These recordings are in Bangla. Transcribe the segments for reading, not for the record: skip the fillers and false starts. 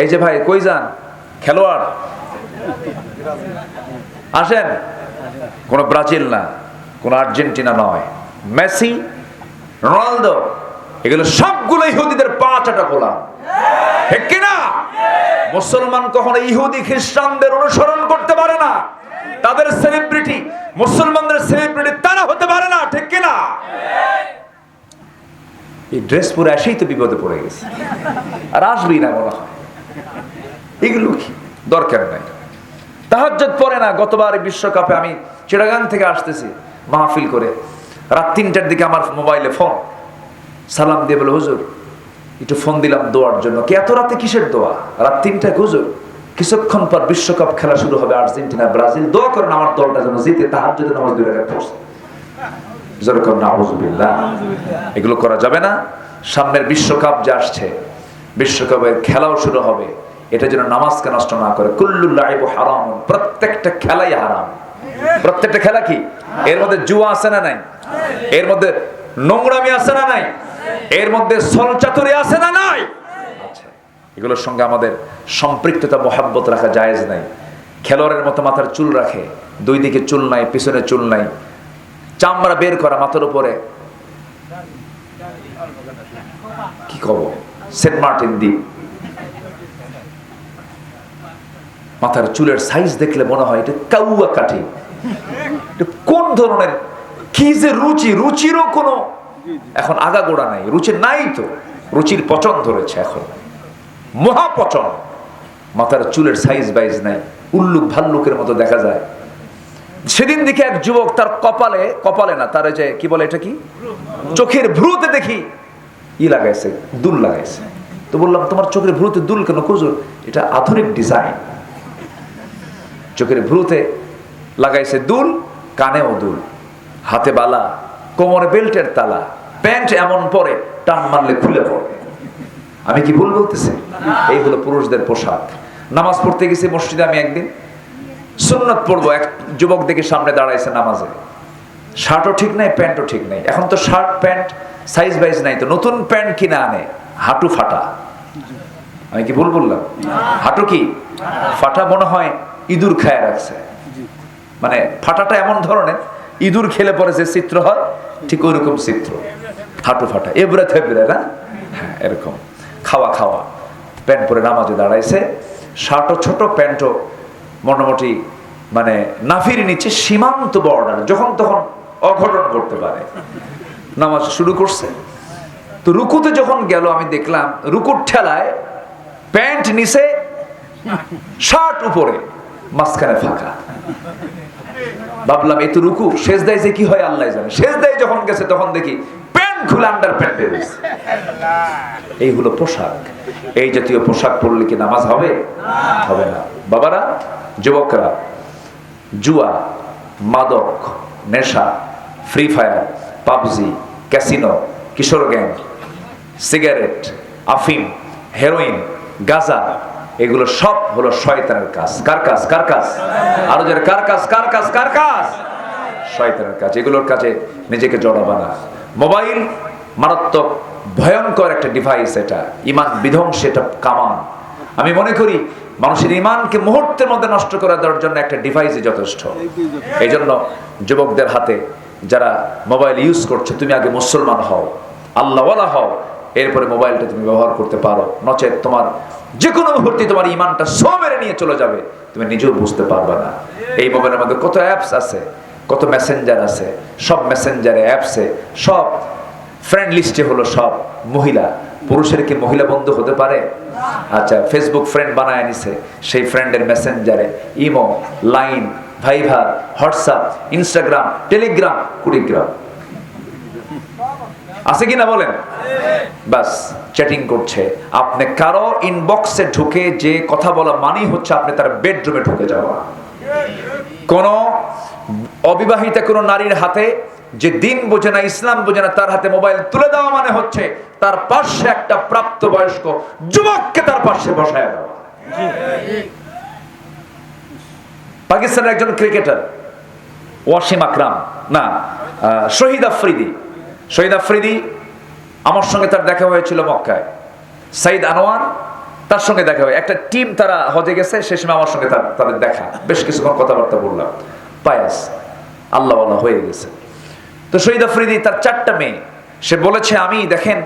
এই যে ভাই কই যান, খেলোয়াড় আসেন। কোন ব্রাজিল না, কোন আর্জেন্টিনা নয়, মেসি, রোনালদো, এগুলো সবগুলো ইহুদিদের পা চাটা গোলাম, ঠিক কিনা? মুসলমান কখনো ইহুদি খ্রিস্টানদের অনুসরণ করতে পারে না। তাদের সেলিব্রিটি মুসলমানদের সেলিব্রিটি তারা হতে পারে না, ঠিক কিনা? এই ড্রেস পরে এসেই তো বিপদে পড়ে গেছে, আর আসবেই না মনে হয়। এগুলো কি দরকার নাই। তাহাজ্জুদ পড়ে না। গতবার বিশ্বকাপে আমি চিটাগাং থেকে আসতেছি মাহফিল করে, রাত 3টার দিকে আমার মোবাইলে ফোন, সালাম দিয়ে বলে হুজুর একটু ফোন দিলাম দোয়ার জন্য। কি এত রাতে কিসের দোয়া? রাত 3টায় হুজুর কিছুক্ষণ পর বিশ্বকাপ খেলা শুরু হবে, আর্জেন্টিনা ব্রাজিল, দোয়া করেন আমার দলটা যেন জিতে। তাহাজ্জুদের নামাজ 2 রাকাত পড়ছে। যেরকম নাউযুবিল্লাহ, এগুলো করা যাবে না। সামনের বিশ্বকাপ যে আসছে, বিশ্বকাপের খেলাও শুরু হবে, এটা যেন নামাজকে নষ্ট না করে। কুল্লুল লাইবু হারাম, প্রত্যেকটা খেলাই হারাম। প্রত্যেকটা খেলা কি? এর মধ্যে জুয়া আছে না নাই? এর মধ্যে নোংরামি আছে না নাই? এর মধ্যে ছলচাতুরি আছে না নাই? আচ্ছা, এগুলোর সঙ্গে আমাদের সম্পৃক্ততা মহাব্বত রাখা জায়েজ নাই। খেলোয়াড়ের মতো মাথার চুল রাখে, 2 দিকে চুল নাই, পিছনে চুল নাই, চামড়া বের করা মাথার উপরে, কি কব, সেন্ট মার্টিন দ্বীপ। মাথার চুলের সাইজ দেখলে মনে হয় এটা কাউয়া কাঠি। কোন ধরনের, কি যে রুচি, রুচিরও কোনো এখন আগাগোড়া নাই, রুচি নাই তো, রুচির পচন ধরেছে এখন, মহাপচন। মাথার চুলের সাইজ বাইজ নাই, উল্লুক ভাল্লুকের মতো দেখা যায়। সেদিন দেখি এক যুবক তার কপালে, কপালে না, তার যে কি বলে এটা কি, চোখের ভ্রুতে দেখি লাগাইছে, দুল লাগাইছে। তো বললাম তোমার চোখের ভ্রুতে দুল কেন? হুজুর এটা আধুনিক ডিজাইন। চোখের ভ্রুতে লাগাইছে দুল, কানেও দুল, হাতে বালা, কোমরে বেল্টের তালা, প্যান্ট এমন পরে টান মারলে খুলে পড়ে। আমি কি ভুল বলতেছি? এই হলো পুরুষদের পোশাক। নামাজ পড়তে গেছি মসজিদে আমি একদিন, সুন্নত পড়বো, এক যুবক দেখে সামনে দাঁড়াইছে নামাজে, শার্টও ঠিক নাই, প্যান্টও ঠিক নাই। এখন তো শার্ট প্যান্ট সাইজ বাইজ নাই, তো নতুন প্যান্ট কিনে আনে, হাঁটু ফাটা। আমি কি ভুল বললাম? হাঁটু কি ফাটা? মনে হয় ইঁদুর খায় রাখছে, মানে ফাটাটা এমন ধরনের, ইঁদুর খেলে পরে যে চিত্র হয় ঠিক ওইরকম চিত্র, হাঁটু ফাটা, এবড়ে থেবড়ে না, হ্যাঁ এরকম খাওয়া খাওয়া। প্যান্ট পরে নামাজে দাঁড়াইছে, শার্টও ছোট, প্যান্টও মোটামুটি মানে নাভির নিচে সীমান্ত বর্ডার, যখন তখন অঘটন করতে পারে। নামাজ শুরু করছে, তো রুকুতে যখন গেল আমি দেখলাম রুকুর ঠেলায় প্যান্ট নিচে, শার্ট উপরে, মাঝখানে ফাঁকা। ভাবলাম এই তো রুকু, সেজদায় যে কি হয় আল্লাহ জানে। সেজদায় যখন গেছে তখন দেখি প্যান্ট খুলে আন্ডার প্যান্ট বেরিয়েছে। এই হলো পোশাক। এই জাতীয় পোশাক পরলে কি নামাজ হবে? হবে না। বাবারা, যুবকরা, জুয়া, মাদক, নেশা, ফ্রি ফায়ার, পাবজি, ক্যাসিনো, কিশোর গ্যাং, সিগারেট, আফিম, হেরোইন, গাঁজা, এগুলো সব হলো শয়তানের কাজ। কার কাজ? কার কাজ? আরো যারা কার কাজ? কার কাজ? কার কাজ? শয়তানের কাজ। এগুলোর কাজে নিজেকে জড়াবা না। মোবাইল মারাত্মক ভয়ঙ্কর একটা ডিভাইস, এটা ইমান বিধ্বংসী, এটা কামান। আমি মনে করি মানুষের ইমানকে মুহূর্তের মধ্যে নষ্ট করে দেওয়ার জন্য একটা ডিভাইসই যথেষ্ট। এই জন্য যুবকদের হাতে যারা মোবাইল ইউজ করছে, তুমি আগে মুসলমান হও, আল্লাহওয়ালা হও, এরপরে মোবাইলটা তুমি ব্যবহার করতে পারো। নচেত তোমার যে কোনো মুহূর্তে তোমার ইমানটা সব মেরে নিয়ে চলে যাবে, তুমি নিজেও বুঝতে পারবে না। এই মোবাইলের মধ্যে কত অ্যাপস আছে, কত মেসেঞ্জার আছে, সব মেসেঞ্জারে, অ্যাপসে, সব ফ্রেন্ড লিস্টে হলো সব মহিলা। পুরুষের কি মহিলা বন্ধু হতে পারে? আচ্ছা, ফেসবুক ফ্রেন্ড বানায় নিছে, সেই ফ্রেন্ডের মেসেঞ্জারে imo, line, Viber, WhatsApp, Instagram, Telegram, Kurigram আছে কিনা বলেন? বাস চ্যাটিং করছে। আপনি কারো ইনবক্সে ঢুকে যে কথা বলা মানেই হচ্ছে আপনি তার বেডরুমে ঢুকে যাওয়া। কোন অবিবাহিতা কোন নারীর হাতে যে দিন বোঝে না, ইসলাম বোঝে না, তার হাতে মোবাইল তুলে দেওয়া মানে হচ্ছে তার পাশে একটা প্রাপ্তবয়স্ক যুবককে তার পাশে বসায় দেওয়া। পাকিস্তানের একজন ক্রিকেটার ওয়াসিম আকরাম, না শহীদ আফ্রিদি, শহীদ আফ্রিদি, আমার সঙ্গে তার দেখা হয়েছিল মক্কায়। সাইদ আনোয়ার তার সঙ্গে দেখা হবে, একটা টিম তারা হজে গেছে, সে সময় আমার সঙ্গে তাদের দেখা, বেশ কিছুক্ষণ কথাবার্তা বললাম, পায়াস আল্লাহ হয়ে গেছে। তো শহীদ আফ্রিদি তার 4টা মেয়ে, সে বলেছে আমি দেখেন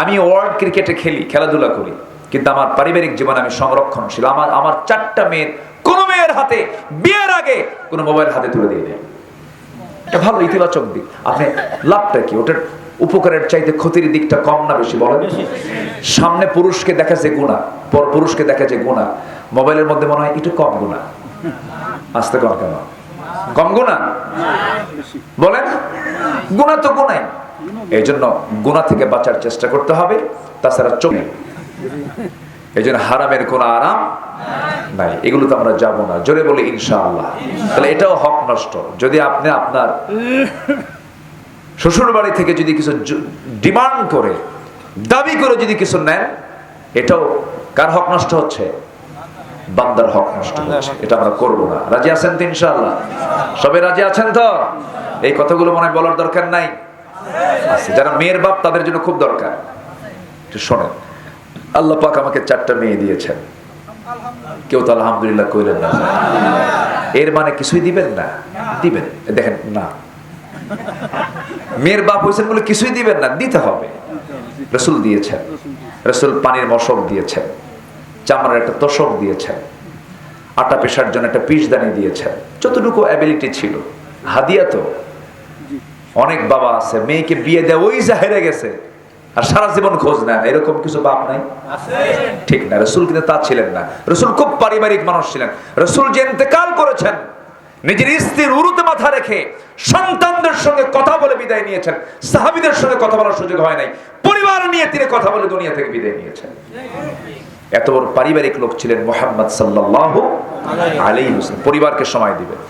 আমি ওয়ার্ল্ড ক্রিকেটে খেলি, খেলাধুলা করি, কিন্তু আমার পারিবারিক জীবনে আমি সংরক্ষণশীল। আমার 4টা মেয়ের কোন মেয়ের হাতে বিয়ের আগে কোন মোবাইল হাতে তুলে দিয়ে দেয়। এটা ভালো ইতিবাচক দিক। আপনি লাভটা কি? ওটার উপকারের চাইতে ক্ষতির দিকটা কম না বেশি বলেন? সামনে পুরুষকে দেখা যে গুনাহ, পর পুরুষকে দেখা যে গুনাহ, মোবাইলের মধ্যে মনে হয় একটু কম গুনাহ। আসতে কম কেন? কম গুনাহ বলেন? গুনাহ তো গুনাহ। এই জন্য গুনাহ থেকে বাঁচার চেষ্টা করতে হবে, তাছাড়া চলে এই জন্য হারামের কোনো আরাম নাই। এগুলো তো আমরা যাবো না, জোরে বলি ইনশাআল্লাহ। তাহলে এটাও হক নষ্ট। যদি আপনি আপনার শ্বশুর বাড়ি থেকে যদি কিছু ডিমান্ড করে, দাবি করে যদি কিছু নেন, এটাও কার হক নষ্ট হচ্ছে? বান্দার হক নষ্ট হচ্ছে। এটা আমরা করবো না। রাজি আছেন তো ইনশাআল্লাহ? সবাই রাজি আছেন তো? এই কথাগুলো মনে বলার দরকার নাই? যারা মেয়ের বাপ তাদের জন্য খুব দরকার। একটু শোনেন, আল্লাহ পাক আমাকে 4টা মেয়ে দিয়েছেন। কেউ তো আলহামদুলিল্লাহ কইলেন না। এর মানে কিছুই দিবেন না? দিবেন। দেখেন না, মেয়ের বাপ হয়েছেন বলে কিছুই দিবেন না, দিতে হবে। রাসূল দিয়েছেন, রাসূল পানির মশক দিয়েছেন, চামড়ার একটা তোশক দিয়েছেন, আটা পেশার জন্য একটা পিসদানি দিয়েছেন, যতটুকু অ্যাবিলিটি ছিল। হাদিয়া তো অনেক বাবা আছে মেয়েকে বিয়ে দেয় ওই জাহেরে গেছে আর সারা জীবন খোঁজ নেন, এরকম কিছু বাপ নাই? ঠিক না? রাসূল কিন্তু তা ছিলেন না। রাসূল খুব পারিবারিক মানুষ ছিলেন। রাসূল যে ইন্তেকাল করেছেন, নিজের স্ত্রীর উরুতে মাথা রেখে সন্তানদের সঙ্গে কথা বলে বিদায় নিয়েছেন। সাহাবীদের সঙ্গে কথা বলার সুযোগ হয় নাই, পরিবার নিয়ে তিনি কথা বলে দুনিয়া থেকে বিদায় নিয়েছেন। এত বড় পারিবারিক লোক ছিলেন মুহাম্মদ সাল্লাল্লাহু আলাইহি ওয়াসাল্লাম। পরিবারকে সময় দিবেন।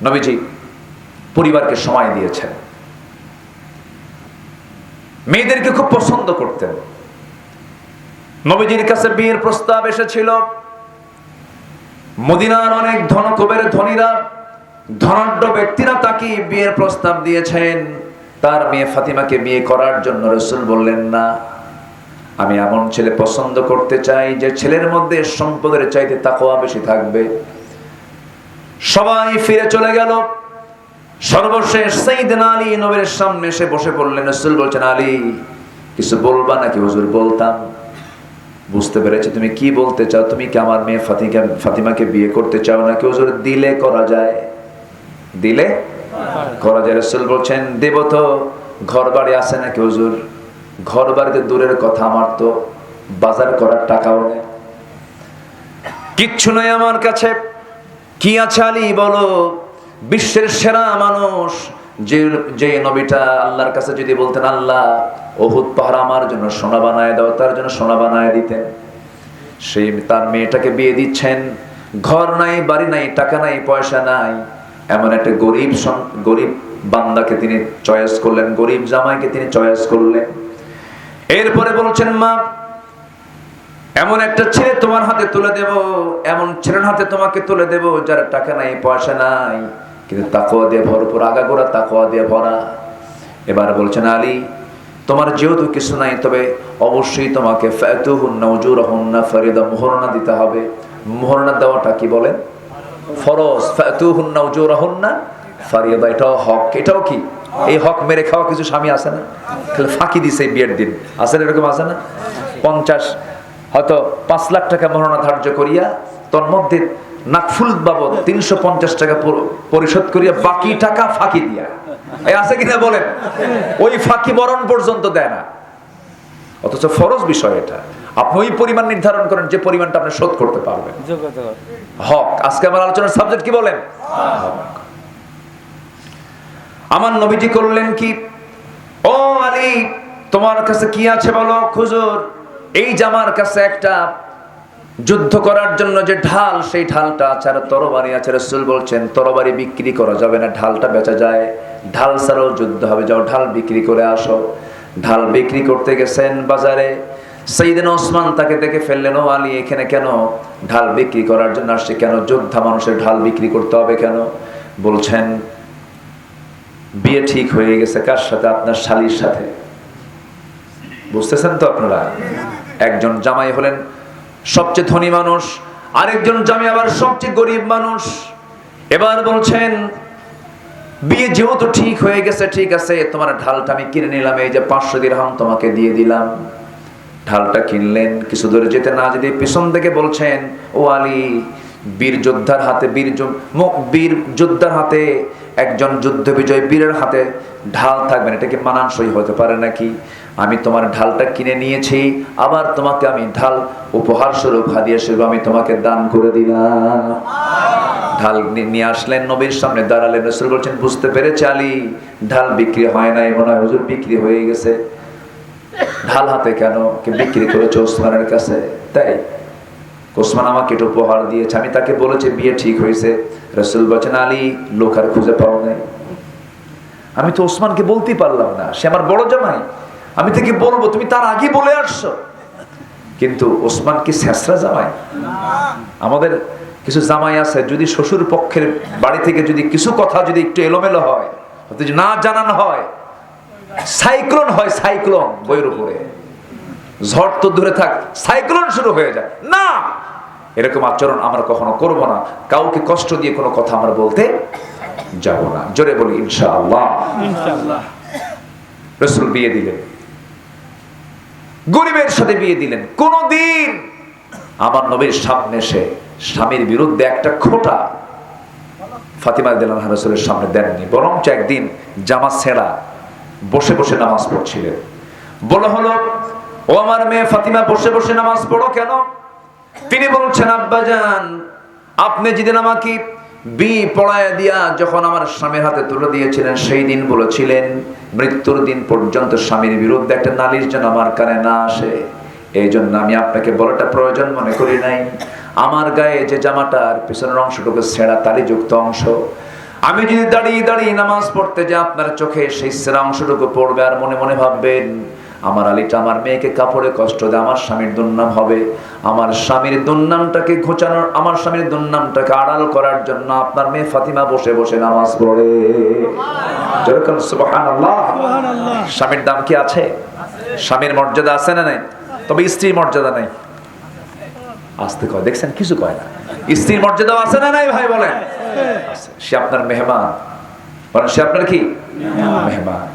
নবীজি পরিবারকে সময় দিয়েছেন। মেয়েদেরকে খুব পছন্দ করতেন। নবীজির কাছে বিয়ের প্রস্তাব এসেছিল। মদিনার অনেক ধনকুবের ধনীরা, ধনাঢ্য ব্যক্তিরা তাকে বিয়ের প্রস্তাব দিয়েছেন। তার মেয়ে ফাতিমাকে বিয়ে করার জন্য রাসূল বললেন না, আমি এমন ছেলে পছন্দ করতে চাই যে ছেলের মধ্যে সম্পদের চাইতে তাকওয়া বেশি থাকবে। সবাই ফিরে চলে গেল। সর্বশেষ সাইয়েদনা আলী নবীর সামনে এসে বসে পড়লেন। রাসূল বলছেন, আলী কিছু বলবা নাকি? হুজুর বলতাম। বুঝতে পেরেছি তুমি কি বলতে চাও। তুমি কি আমার মেয়ে ফাতিমাকে বিয়ে করতে চাও নাকি? হুজুর দিলে করা যায়, দিলে করা যায়। রাসূল বলছেন, দেব তো। ঘর বাড়ি আছে নাকি? হুজুর ঘর বাড়িতে দূরের কথা, আমার তো বাজার করার টাকাও নেই, কিচ্ছু নেই আমার কাছে। কি আছে আলী বলো? বিশ্বের সেরা মানুষ যে নবীটা আল্লাহর কাছে যদি বলতেন, আল্লাহ উহুদ পাহাড় আমার জন্য সোনা বানায় দাও, তার জন্য সোনা বানায় দিতেন। সেই তার মেয়েটাকে বিয়ে দিচ্ছেন। ঘর নাই, বাড়ি নাই, টাকা নাই, পয়সা নাই, এমন একটা গরিব বান্দাকে তিনি চয়েস করলেন, গরিব জামাইকে তিনি চয়েস করলেন। এরপরে বলছেন, মা এমন একটা ছেলে তোমার হাতে তুলে দেব, এমন ছেলের হাতে তোমাকে তুলে দেব যার টাকা নাই, পয়সা নাই, কিন্তু তাকওয়া দিয়ে ভরপুর, আগাগোড়া তাকওয়া দিয়ে ভরা। এবার বলছেন, আলী তোমার যেহেতু কিছু নাই, তবে অবশ্যই তোমাকে ফাতুহুন্না উজুরহুন্না ফারিদা, মোহরনা দিতে হবে। মোহরনা দেওয়াটা কি বলেন? ফরজ। ফাতুহুন্না উজুরহুন্না ফারিদা, এটাও হক। এটাও কি? এই হক মেরে খাওয়া কিছু স্বামী আছে না? তাহলে ফাঁকি দিছে বিয়ের দিন, আছে না? এরকম আছে না? 50 হয়তো 5 লাখ টাকা মোহরনা ধার্য করিয়া তোর মধ্যে নাকফুল বাবদ 350 টাকা পরিশোধ করিয়া বাকি টাকা ফাঁকি দিয়া, এই আছে কিনা বলেন? ওই ফাঁকি বরণ পর্যন্ত দেয় না, অথচ ফরজ বিষয় এটা। আপনি ওই পরিমাণ নির্ধারণ করেন যে পরিমাণটা আপনি শোধ করতে পারবেন। হক। আজকে আমার আলোচনার সাবজেক্ট কি বলেন? হক। আমার নবীজি করলেন কি, ও আলী তোমার কাছে কি আছে বলো? হুজুর এই জামার কাছে একটা যুদ্ধ করার জন্য যে ঢাল, সেই ঢালটা আছে, আর তরবারি আছে। রাসূল বলছেন, তরবারি বিক্রি করা যাবে না, ঢালটা বেচা যায়। ঢাল ছাড়াও যুদ্ধ হবে, যাও ঢাল বিক্রি করে আসো। ঢাল বিক্রি করতে গেছেন বাজারে। সাইয়েদনা ওসমান তাকে দেখে ফেললেন, ও আলী এখানে কেন? ঢাল বিক্রি করার জন্য আসছে। কেন? যোদ্ধা মানুষের ঢাল বিক্রি করতে হবে কেন? বলছেন, বিয়ে ঠিক হয়ে গেছে। কার সাথে? আপনার শালীর সাথে। বুঝতেছেন তো আপনারা? একজন জামাই হলেন সবচেয়ে ধনী মানুষ, আরেকজন জামাই আবার সবচেয়ে গরিব মানুষ। এবার বলছেন বিয়ে যেহেতু ঠিক হয়ে গেছে, ঠিক আছে, তোমার ঢালটা আমি কিনে নিলাম, এই যে 500 দিরহাম তোমাকে দিয়ে দিলাম। ঢালটা কিনলেন, কিছু দূরে যেতে না যেতে পিছন থেকে বলছেন, ও আলী, বীর যোদ্ধার হাতে বীর যোদ্ধার হাতে, একজন যুদ্ধ বিজয় বীরের হাতে ঢাল থাকবেন, এটা কি মানানসই হতে পারে নাকি? আমি তোমার ঢালটা কিনে নিয়েছি, আবার তোমাকে আমি ঢাল উপহার স্বরূপ, হাদিয়া স্বরূপ আমি তোমাকে দান করে দিলাম। ঢাল নিয়ে আসলেন, নবীর সামনে দাঁড়ালেন। রাসূল বলছেন, বুঝতে পেরেছে আলী, ঢাল বিক্রি হয় নাই, মনে হয় হুজুর বিক্রি হয়ে গেছে। ঢাল হাতে কেন? কে বিক্রি করেছে ওসমানের কাছে। তাই ওসমান আমাকে এটা উপহার দিয়েছে, আমি তাকে বলেছি বিয়ে ঠিক হয়েছে। রাসূল বলছেন, আলী, লোক আর খুঁজে পাও নাই? আমি তো ওসমানকে বলতেই পারলাম না, সে আমার বড় জামাই, আমি তাকে বলবো, তুমি তার আগে বলে আসছো। কিন্তু ওসমান কি শেষরা জামাই? আমাদের কিছু জামাই আছে, যদি শ্বশুর পক্ষের বাড়ি থেকে যদি কিছু কথা যদি একটু এলোমেলো হয়, না জানানো হয়, সাইক্লোন হয়, সাইক্লোন বইয়ের উপরে, ঝড় তো দূরে থাক, সাইক্লোন শুরু হয়ে যায়। না, এরকম আচরণ আমরা কখনো করব না, কাউকে কষ্ট দিয়ে কোনো কথা আমরা বলতে যাব না। জোরে বলি ইনশাআল্লাহ। ইনশাআল্লাহ। রাসূল বিয়ে দিলেন, গরিবের সাথে বিয়ে দিলেন। কোনদিন আমার নবীর সামনে এসে স্বামীর বিরুদ্ধে একটা খোঁটা ফাতিমা রাদিয়াল্লাহু আনহা রাসূলের সামনে দেননি, বরঞ্চ একদিন জামা ছেঁড়া বসে বসে নামাজ পড়ছিলেন। বলা হলো, ও আমার মেয়ে ফাতিমা, বসে বসে নামাজ পড়ো কেন? তিনি বলছেন, আব্বাজান, আপনি যেদিন আমাকে বিয়ে পড়ায় দিয়া যখন আমার স্বামীর হাতে তুলে দিয়েছিলেন, সেই দিন বলেছিলেন মৃত্যুর দিন পর্যন্ত স্বামীর বিরুদ্ধে একটা নালিশ যেন আমার কানে না আসে। এই জন্য আমি আপনাকে বলাটা প্রয়োজন মনে করি নাই। আমার গায়ে যে জামাটার পিছনের অংশটুকু ছেঁড়া তালিযুক্ত অংশ, আমি যদি দাঁড়িয়ে দাঁড়িয়ে নামাজ পড়তে যে আপনার চোখে সেই ছেঁড়া অংশটুকু পড়বে, আর মনে মনে ভাববেন আমার আলীটা আমার মেয়েকে কাপড়ে কষ্ট দেয়, আমার স্বামীর দুর্নাম হবে, আমার স্বামীর দুর্নামটাকে ঘোচানোর, আমার স্বামীর দুর্নামটাকে আড়াল করার জন্য আপনার মেয়ে ফাতিমা বসে বসে নামাজ পড়ে। যেরকম সুবহানাল্লাহ। স্বামীর দাম কি আছে? স্বামীর মর্যাদা আছে না নাই? তবে স্ত্রীর মর্যাদা নাই। আসতে কয়, দেখছেন কিছু কয় না। স্ত্রীর মর্যাদাও আছে না নাই ভাই বলেন? সে আপনার মেহমান, সে আপনার কি মেহমান।